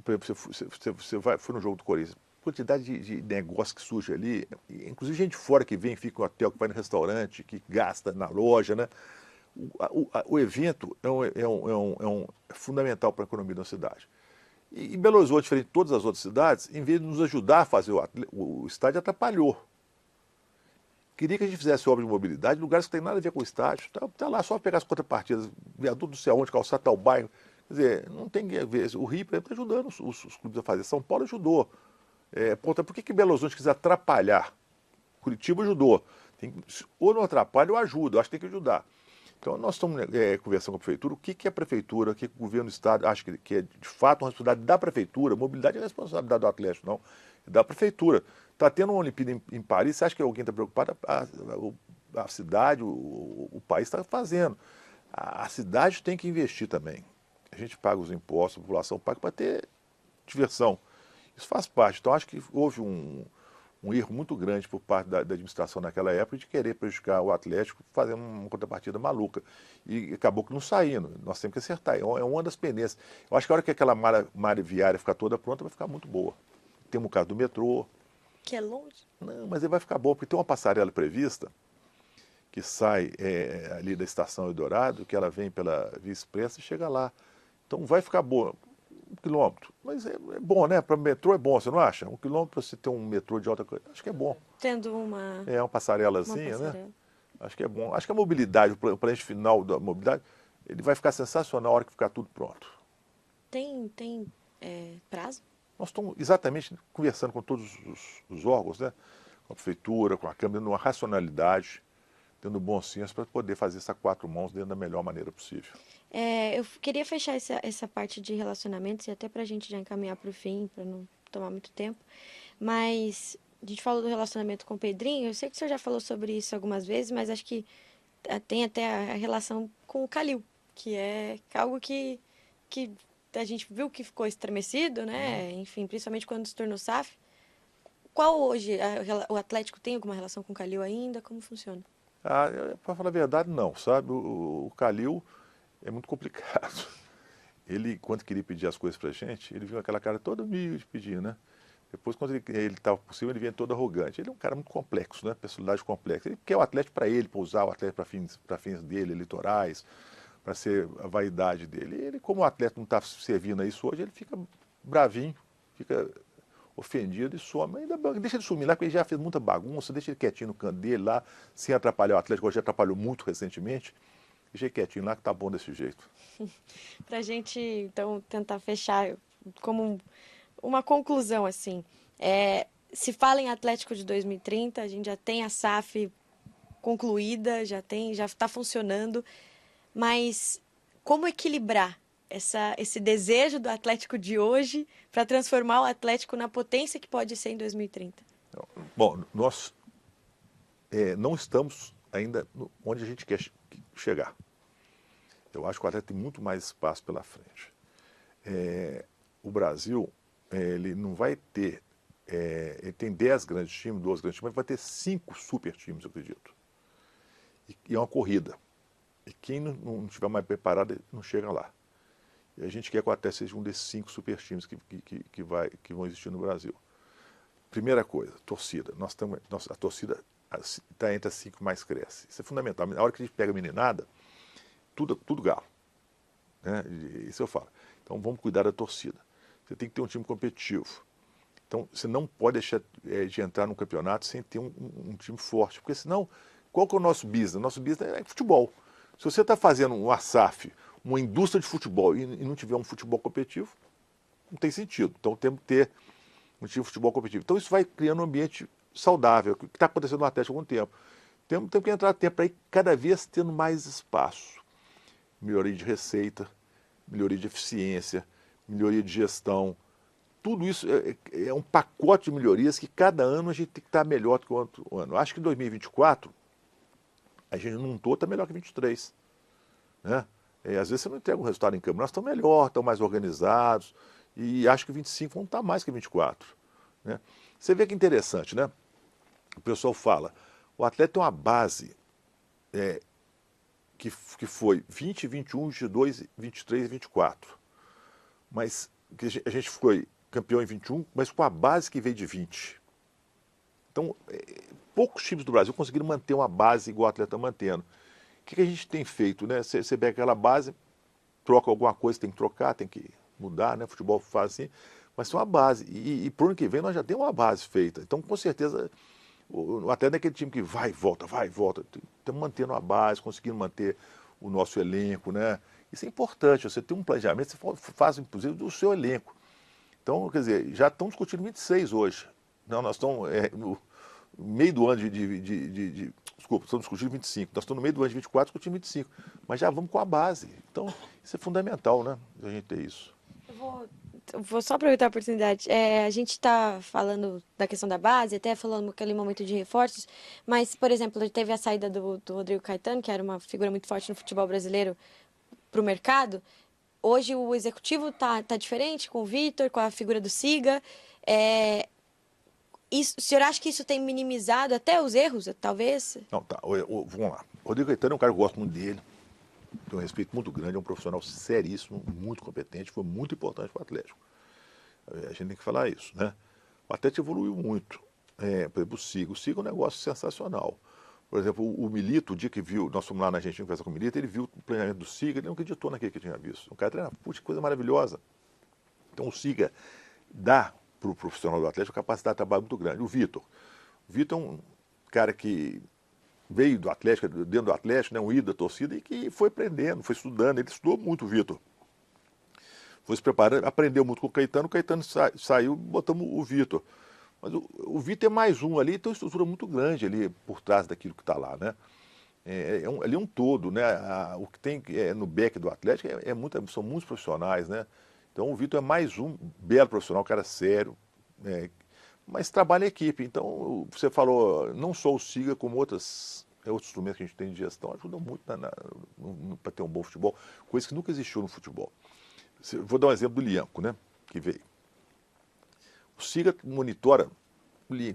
Por exemplo, você foi no jogo do Corinthians, a quantidade de negócio que surge ali, inclusive gente fora que vem, fica no hotel, que vai no restaurante, que gasta na loja, né? O evento é fundamental para a economia da cidade. E Belo Horizonte, diferente de todas as outras cidades, em vez de nos ajudar a fazer o estádio, atrapalhou. Queria que a gente fizesse obra de mobilidade em lugares que não tem nada a ver com o estádio. Tá lá só pegar as contrapartidas, viaduto do céu onde, calçar tal bairro. Quer dizer, não tem a ver. O Rio, por exemplo, está ajudando os clubes a fazer. São Paulo ajudou. Por que Belo Horizonte quis atrapalhar? Curitiba ajudou. Ou não atrapalha ou ajuda. Eu acho que tem que ajudar. Então, nós estamos conversando com a prefeitura, o que é a prefeitura, o que o governo do estado acha que é de fato uma responsabilidade da prefeitura. Mobilidade não é responsabilidade do Atlético, não, é da prefeitura. Está tendo uma Olimpíada em Paris, você acha que alguém está preocupado? A cidade, o país está fazendo. A cidade tem que investir também. A gente paga os impostos, a população paga para ter diversão. Isso faz parte. Então, acho que houve um erro muito grande por parte da administração naquela época de querer prejudicar o Atlético fazendo uma contrapartida maluca. E acabou que não saindo. Nós temos que acertar. É uma das pendências. Eu acho que a hora que aquela malha viária ficar toda pronta, vai ficar muito boa. Tem um caso do metrô. Que é longe? Não, mas ele vai ficar bom, porque tem uma passarela prevista que sai ali da estação Eldorado, que ela vem pela Via Expressa e chega lá. Então vai ficar boa. 1 quilômetro. Mas é bom, né? Para metrô é bom, você não acha? 1 quilômetro para você ter um metrô de alta qualidade, acho que é bom. Tendo uma... Uma passarelazinha, né? Acho que é bom. Acho que a mobilidade, o planejamento final da mobilidade, ele vai ficar sensacional na hora que ficar tudo pronto. Tem prazo? Nós estamos exatamente conversando com todos os órgãos, né? Com a prefeitura, com a Câmara, dando uma racionalidade, tendo bom senso para poder fazer essa 4 mãos dentro da melhor maneira possível. Eu queria fechar essa parte de relacionamentos e até para a gente já encaminhar para o fim, para não tomar muito tempo. Mas a gente falou do relacionamento com o Pedrinho. Eu sei que o senhor já falou sobre isso algumas vezes, mas acho que tem até a relação com o Calil, que é algo que a gente viu que ficou estremecido, né? Enfim, principalmente quando se tornou SAF. Qual hoje o Atlético tem alguma relação com o Calil ainda? Como funciona? Para falar a verdade, não, sabe? O Calil é muito complicado. Ele, quando queria pedir as coisas pra gente, ele viu aquela cara toda humilde pedindo, né? Depois, quando ele estava por cima, ele vinha todo arrogante. Ele é um cara muito complexo, né? Personalidade complexa. Ele quer o Atlético para ele, para usar o Atlético para fins dele, eleitorais, para ser a vaidade dele. Ele, como o Atlético não está servindo a isso hoje, ele fica bravinho, fica ofendido e some. Ainda deixa ele sumir lá, porque ele já fez muita bagunça, deixa ele quietinho no canto dele lá, sem atrapalhar o Atlético, já atrapalhou muito recentemente. Deixa ele quietinho lá que tá bom desse jeito. Para a gente, então, tentar fechar como uma conclusão, assim, se fala em Atlético de 2030, a gente já tem a SAF concluída, já está funcionando, mas como equilibrar esse desejo do Atlético de hoje para transformar o Atlético na potência que pode ser em 2030? Bom, nós não estamos ainda onde a gente quer chegar. Eu acho que o Atlético tem muito mais espaço pela frente. O Brasil, ele não vai ter, ele tem 10 grandes times, 12 grandes times, mas vai ter 5 super times, eu acredito. E é uma corrida. E quem não estiver mais preparado, não chega lá. E a gente quer que o Atlético seja um desses 5 super times que vão existir no Brasil. Primeira coisa, torcida. A torcida está entre as 5 que mais cresce. Isso é fundamental. Na hora que a gente pega a meninada, tudo galo. Né? Isso eu falo. Então vamos cuidar da torcida. Você tem que ter um time competitivo. Então você não pode deixar de entrar no campeonato sem ter um time forte. Porque senão, qual que é o nosso business? O nosso business é futebol. Se você está fazendo um ASAF, uma indústria de futebol, e não tiver um futebol competitivo, não tem sentido. Então temos que ter um time de futebol competitivo. Então isso vai criando um ambiente saudável, o que está acontecendo no Atlético há algum tempo. Temos que entrar tempo para ir cada vez tendo mais espaço. Melhoria de receita, melhoria de eficiência, melhoria de gestão. Tudo isso é um pacote de melhorias que cada ano a gente tem que estar melhor do que o outro ano. Acho que em 2024 a gente não está melhor que 23. Né? Às vezes você não entrega um resultado em campo. Nós estamos melhor, estamos mais organizados e acho que 25 vão estar mais que 24. Né? Você vê que interessante, né? O pessoal fala, o Atlético tem uma base que foi 20, 21, 22, 23 e 24. Mas a gente foi campeão em 21, mas com a base que veio de 20. Então, poucos times do Brasil conseguiram manter uma base igual o Atlético está mantendo. O que a gente tem feito? Né? Você pega aquela base, troca alguma coisa, tem que trocar, tem que mudar, né? Futebol faz assim, mas tem uma base. E pro ano que vem nós já temos uma base feita. Então, com certeza, o Atlético é aquele time que vai e volta, vai e volta. Estamos mantendo a base, conseguindo manter o nosso elenco, né? Isso é importante, você tem um planejamento, você faz, inclusive, do seu elenco. Então, quer dizer, já estão discutindo 26 hoje. Não, nós estamos no meio do ano desculpa, estamos discutindo 25. Nós estamos no meio do ano de 24 discutindo 25. Mas já vamos com a base. Então, isso é fundamental, né? A gente ter isso. Eu vou só aproveitar a oportunidade. A gente está falando da questão da base, até falando aquele momento de reforços, mas, por exemplo, teve a saída do Rodrigo Caetano, que era uma figura muito forte no futebol brasileiro, para o mercado. Hoje o executivo tá diferente com o Vitor, com a figura do Siga. O senhor acha que isso tem minimizado até os erros, talvez? Não, tá. Vamos lá. O Rodrigo Caetano é um cara que eu gosto muito dele. Tenho um respeito muito grande, é um profissional seríssimo, muito competente, foi muito importante para o Atlético. A gente tem que falar isso, né? O Atlético evoluiu muito. Por exemplo, o Siga é um negócio sensacional. Por exemplo, o Milito, o dia que viu, nós fomos lá na Argentina conversar com o Milito, ele viu o treinamento do Siga, ele não acreditou naquilo que tinha visto. O cara treina, puxa, que coisa maravilhosa. Então o Siga dá para o profissional do Atlético a capacidade de trabalho muito grande. O Vitor é um cara que veio do Atlético, dentro do Atlético, né, um ídolo da torcida, e que foi aprendendo, foi estudando. Ele estudou muito, o Vitor. Foi se preparando, aprendeu muito com o Caetano saiu, botamos o Vitor. Mas o Vitor é mais um ali, tem uma estrutura muito grande ali por trás daquilo que está lá, né? Ali é um todo, né? O que tem no back do Atlético são muitos profissionais, né? Então o Vitor é mais um belo profissional, um cara sério, mas trabalha em equipe. Então você falou, não só o Siga, como outros instrumentos que a gente tem de gestão, ajudam muito para ter um bom futebol, coisa que nunca existiu no futebol. Vou dar um exemplo do Lianco, né? Que veio. O Siga monitora,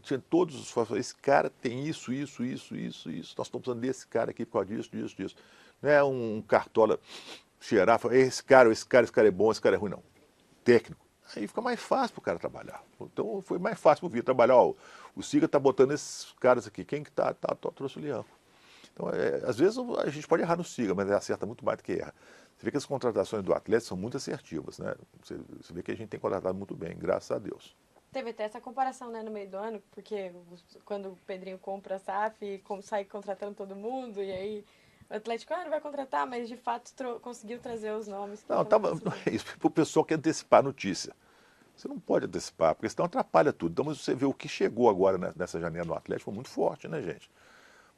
tinha todos os fatores, esse cara tem isso. Nós estamos precisando desse cara aqui por causa disso. Não é um cartola cheirar, esse cara é bom, esse cara é ruim, não. Técnico. Aí fica mais fácil para o cara trabalhar. Então foi mais fácil para o Vitor trabalhar. Ó, o Siga está botando esses caras aqui. Quem que trouxe o Lianco. Então, às vezes a gente pode errar no Siga, mas acerta muito mais do que erra. Você vê que as contratações do Atlético são muito assertivas, né? Você vê que a gente tem contratado muito bem, graças a Deus. Teve até essa comparação, né, no meio do ano, porque quando o Pedrinho compra a SAF e sai contratando todo mundo, e aí o Atlético não vai contratar, mas de fato conseguiu trazer os nomes que Não, estavam tava, precisando. isso, o pessoal quer antecipar a notícia. Você não pode antecipar, porque senão atrapalha tudo. Então você vê o que chegou agora nessa janela do Atlético, foi muito forte, né, gente?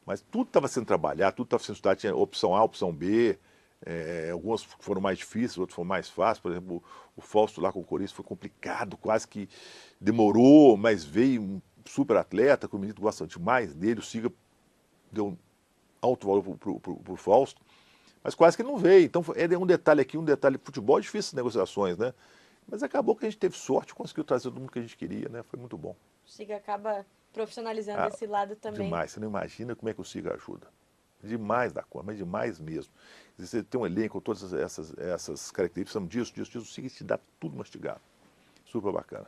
Mas tudo estava sendo trabalhado, tudo estava sendo estudado, tinha opção A, opção B, algumas foram mais difíceis, outras foram mais fáceis. Por exemplo, o Fausto lá com o Corinthians foi complicado, quase que demorou, mas veio um super atleta, que o menino gosta demais dele, o Siga deu um alto valor para o Fausto, mas quase que não veio. Então é um detalhe aqui, um detalhe. Futebol é difícil as negociações, né? Mas acabou que a gente teve sorte, conseguiu trazer todo mundo que a gente queria, né? Foi muito bom. O Siga acaba profissionalizando Ah, esse lado também. demais, você não imagina como é que o Siga ajuda. Demais da conta, mas demais mesmo. Você tem um elenco com todas essas características, disso, o Siga te dá tudo mastigado. Super bacana.